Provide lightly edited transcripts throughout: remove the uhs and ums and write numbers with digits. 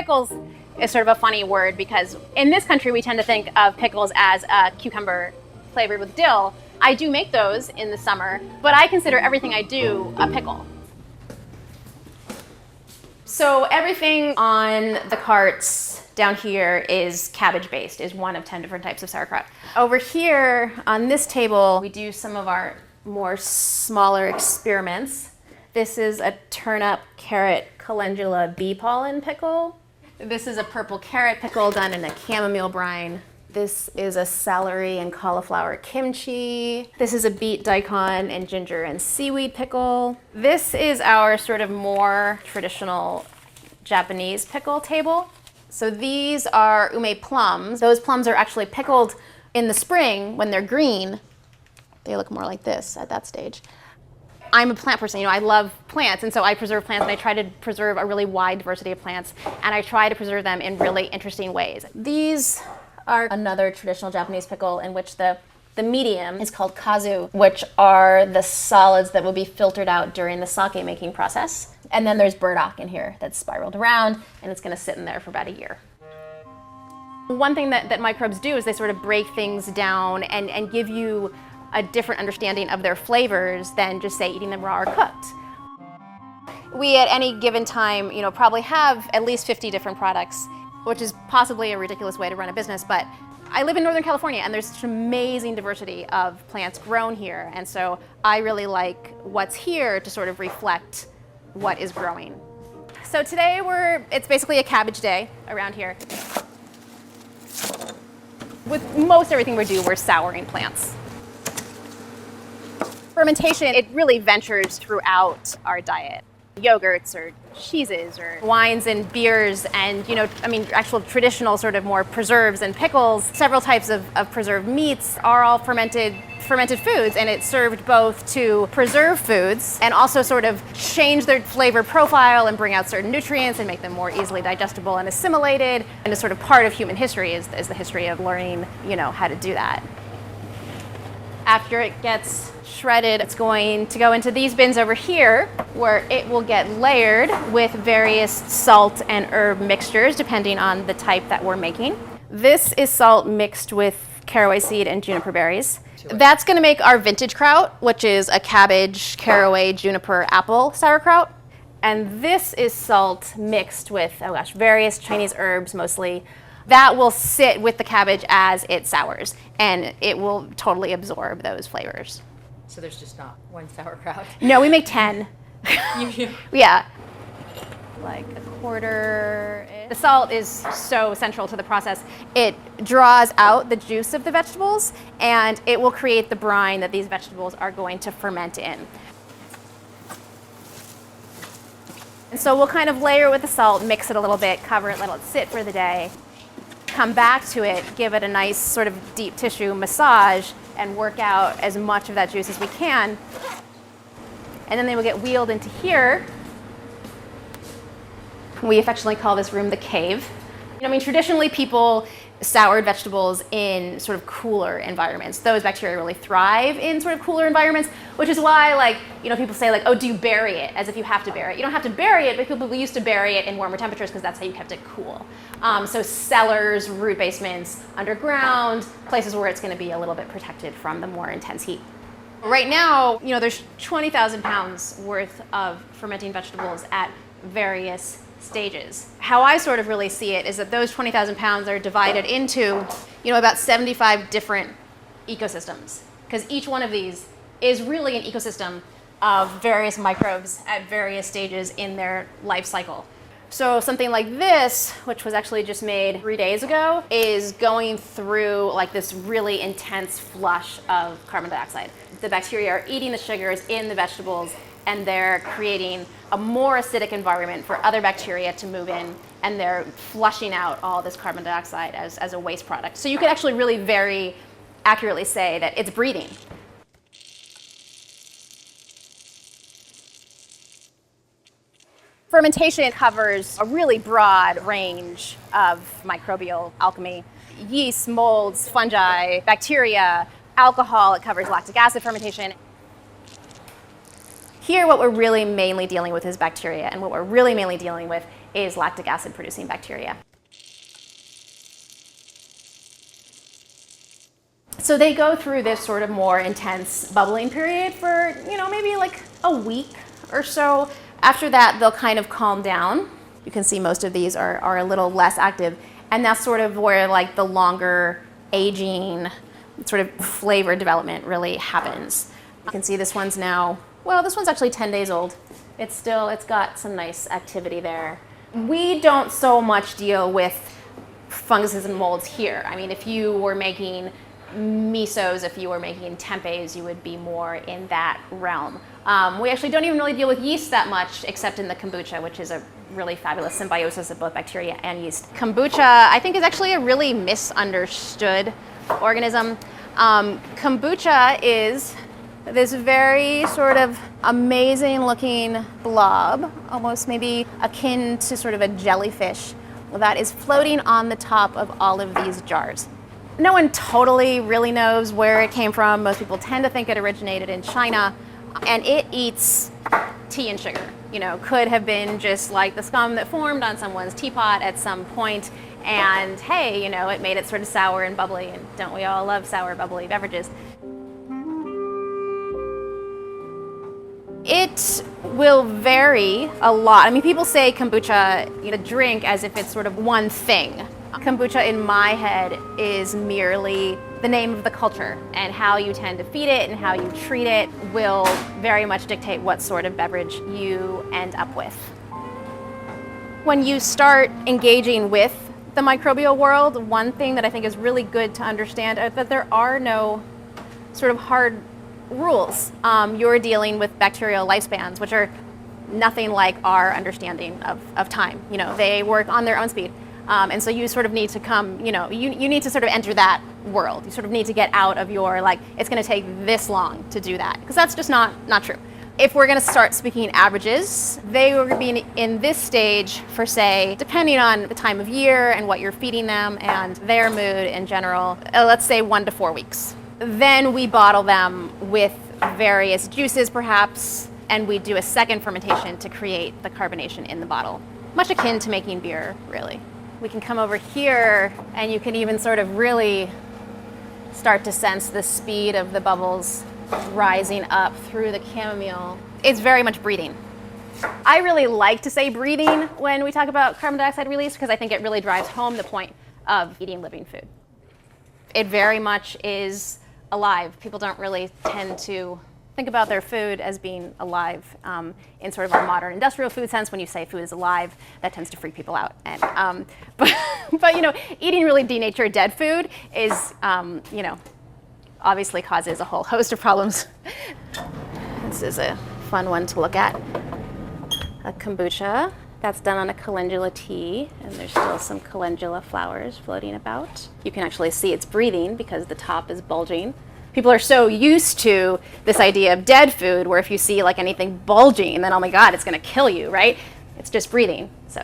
pickles is sort of a funny word because in this country we tend to think of pickles as a cucumber flavored with dill. I do make those in the summer, but I consider everything I do a pickle. So everything on the carts down here is cabbage based, is one of 10 different types of sauerkraut. Over here on this table, we do some of our more smaller experiments. This is a turnip, carrot, calendula, bee pollen pickle. This is a purple carrot pickle done in a chamomile brine. This is a celery and cauliflower kimchi. This is a beet, daikon, and ginger and seaweed pickle. This is our sort of more traditional Japanese pickle table. So these are ume plums. Those plums are actually pickled in the spring when they're green. They look more like this at that stage. I'm a plant person, I love plants, and so I preserve plants, and I try to preserve a really wide diversity of plants, and I try to preserve them in really interesting ways. These are another traditional Japanese pickle in which the medium is called kazu, which are the solids that will be filtered out during the sake making process. And then there's burdock in here that's spiraled around, and it's going to sit in there for about a year. One thing that microbes do is they sort of break things down and give you a different understanding of their flavors than just, say, eating them raw or cooked. We at any given time, probably have at least 50 different products, which is possibly a ridiculous way to run a business, but I live in Northern California and there's such amazing diversity of plants grown here, and so I really like what's here to sort of reflect what is growing. So today it's basically a cabbage day around here. With most everything we do, we're souring plants. Fermentation, it really ventures throughout our diet. Yogurts or cheeses or wines and beers and, actual traditional sort of more preserves and pickles. Several types of preserved meats are all fermented foods, and it's served both to preserve foods and also sort of change their flavor profile and bring out certain nutrients and make them more easily digestible and assimilated. And it's sort of part of human history is the history of learning, how to do that. After it gets shredded, it's going to go into these bins over here where it will get layered with various salt and herb mixtures depending on the type that we're making. This is salt mixed with caraway seed and juniper berries. That's going to make our vintage kraut, which is a cabbage, caraway, juniper, apple sauerkraut. And this is salt mixed with, various Chinese herbs mostly. That will sit with the cabbage as it sours, and it will totally absorb those flavors. So there's just not one sauerkraut? No, we make 10. You Yeah. Like a quarter. The salt is so central to the process. It draws out the juice of the vegetables, and it will create the brine that these vegetables are going to ferment in. And so we'll kind of layer it with the salt, mix it a little bit, cover it, let it sit for the day. Come back to it, give it a nice sort of deep tissue massage, and work out as much of that juice as we can. And then they will get wheeled into here. We affectionately call this room the cave. Traditionally people soured vegetables in sort of cooler environments. Those bacteria really thrive in sort of cooler environments, which is why, people say, oh, do you bury it? As if you have to bury it. You don't have to bury it, but people used to bury it in warmer temperatures because that's how you kept it cool. So cellars, root basements, underground, places where it's going to be a little bit protected from the more intense heat. Right now, there's 20,000 pounds worth of fermenting vegetables at various stages. How I sort of really see it is that those 20,000 pounds are divided into, about 75 different ecosystems, because each one of these is really an ecosystem of various microbes at various stages in their life cycle. So something like this, which was actually just made 3 days ago, is going through this really intense flush of carbon dioxide. The bacteria are eating the sugars in the vegetables, and they're creating a more acidic environment for other bacteria to move in, and they're flushing out all this carbon dioxide as a waste product. So you could actually really very accurately say that it's breathing. Fermentation covers a really broad range of microbial alchemy. Yeast, molds, fungi, bacteria, alcohol. It covers lactic acid fermentation. Here, what we're really mainly dealing with is bacteria, and what we're really mainly dealing with is lactic acid producing bacteria. So they go through this sort of more intense bubbling period for, maybe like a week or so. After that, they'll kind of calm down. You can see most of these are a little less active. And that's sort of where like the longer aging sort of flavor development really happens. You can see this one's now, this one's actually 10 days old. It's got some nice activity there. We don't so much deal with funguses and molds here. I mean, if you were making misos, if you were making tempes, you would be more in that realm. We actually don't even really deal with yeast that much, except in the kombucha, which is a really fabulous symbiosis of both bacteria and yeast. Kombucha, I think, is actually a really misunderstood organism. Kombucha is this very sort of amazing looking blob, almost maybe akin to sort of a jellyfish, that is floating on the top of all of these jars. No one totally really knows where it came from. Most people tend to think it originated in China, and it eats tea and sugar. Could have been just like the scum that formed on someone's teapot at some point, and hey, it made it sort of sour and bubbly, and don't we all love sour, bubbly beverages? It will vary a lot. I mean, people say kombucha, drink as if it's sort of one thing. Kombucha in my head is merely the name of the culture, and how you tend to feed it and how you treat it will very much dictate what sort of beverage you end up with. When you start engaging with the microbial world, one thing that I think is really good to understand is that there are no sort of hard rules. You're dealing with bacterial lifespans, which are nothing like our understanding of time. They work on their own speed. And so you sort of need to come, you need to sort of enter that world. You sort of need to get out of your, it's going to take this long to do that, because that's just not true. If we're going to start speaking averages, they will be in this stage for, say, depending on the time of year and what you're feeding them and their mood in general, let's say 1 to 4 weeks. Then we bottle them with various juices, perhaps, and we do a second fermentation to create the carbonation in the bottle. Much akin to making beer, really. We can come over here, and you can even sort of really start to sense the speed of the bubbles rising up through the chamomile. It's very much breathing. I really like to say breathing when we talk about carbon dioxide release, because I think it really drives home the point of eating living food. It very much is alive. People don't really tend to think about their food as being alive in sort of our modern industrial food sense. When you say food is alive, that tends to freak people out. And, but eating really denatured dead food is, obviously causes a whole host of problems. This is a fun one to look at. A kombucha that's done on a calendula tea, and there's still some calendula flowers floating about. You can actually see it's breathing because the top is bulging. People are so used to this idea of dead food, where if you see anything bulging, then oh my God, it's going to kill you, right? It's just breathing. So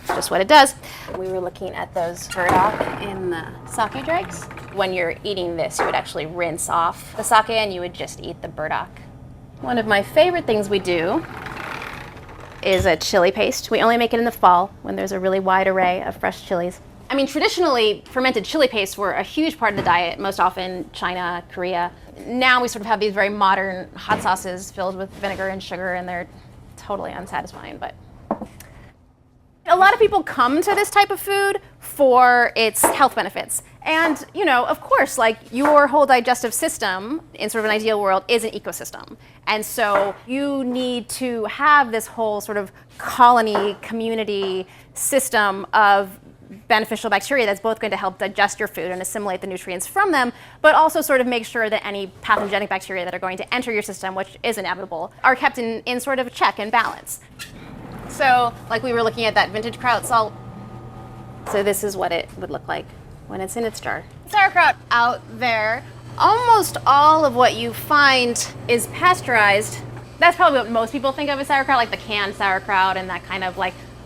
it's just what it does. We were looking at those burdock in the sake dregs. When you're eating this, you would actually rinse off the sake and you would just eat the burdock. One of my favorite things we do is a chili paste. We only make it in the fall when there's a really wide array of fresh chilies. I mean, traditionally, fermented chili pastes were a huge part of the diet, most often China, Korea. Now we sort of have these very modern hot sauces filled with vinegar and sugar, and they're totally unsatisfying. But a lot of people come to this type of food for its health benefits. And, of course, your whole digestive system in sort of an ideal world is an ecosystem. And so you need to have this whole sort of colony, community system of beneficial bacteria that's both going to help digest your food and assimilate the nutrients from them, but also sort of make sure that any pathogenic bacteria that are going to enter your system, which is inevitable, are kept in sort of a check and balance. So, we were looking at that vintage kraut salt. So this is what it would look like when it's in its jar. Sauerkraut out there, almost all of what you find is pasteurized. That's probably what most people think of as sauerkraut, like the canned sauerkraut and that kind of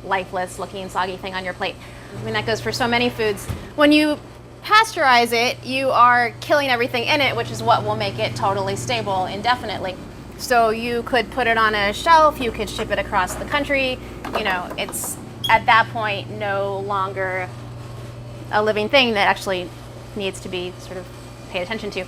lifeless looking soggy thing on your plate. I mean, that goes for so many foods. When you pasteurize it, you are killing everything in it, which is what will make it totally stable indefinitely. So you could put it on a shelf, you could ship it across the country. It's at that point no longer a living thing that actually needs to be sort of paid attention to.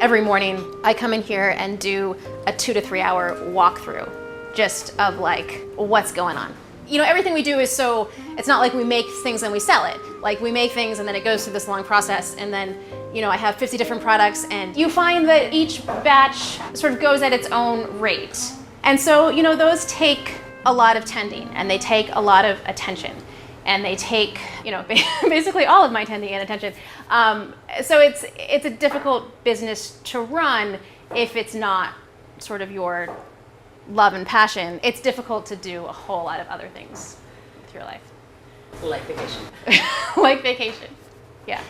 Every morning I come in here and do a 2 to 3 hour walkthrough just of like what's going on. You know, everything we do is it's not like we make things and we sell it. Like we make things and then it goes through this long process and then, you know, I have 50 different products and you find that each batch sort of goes at its own rate. And so, you know, those take a lot of tending and they take a lot of attention. And they take, you know, basically all of my tending and attention. So it's a difficult business to run if it's not sort of your love and passion. It's difficult to do a whole lot of other things with your life. Like vacation. Like vacation, yeah.